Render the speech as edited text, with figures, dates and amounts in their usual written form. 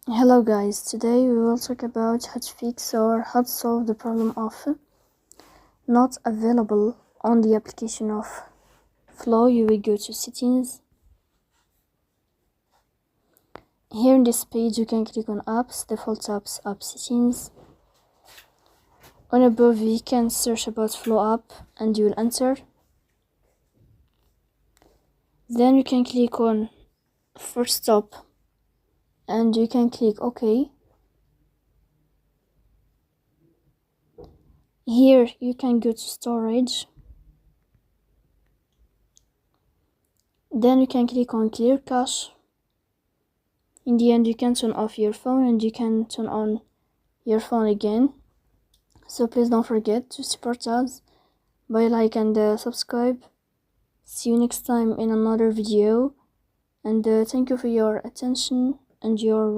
Hello guys, today we will talk about how to fix or how to solve the problem of not available on the application of Flow. You will go to settings. Here in this page you can click on apps, default apps, app settings. On above you can search about Flow app and you will enter. Then you can click on first stop and you can click OK. Here you can go to storage. Then you can click on clear cache. In the end you can turn off your phone and you can turn on your phone again. So please don't forget to support us by like and subscribe. See you next time in another video, and thank you for your attention and your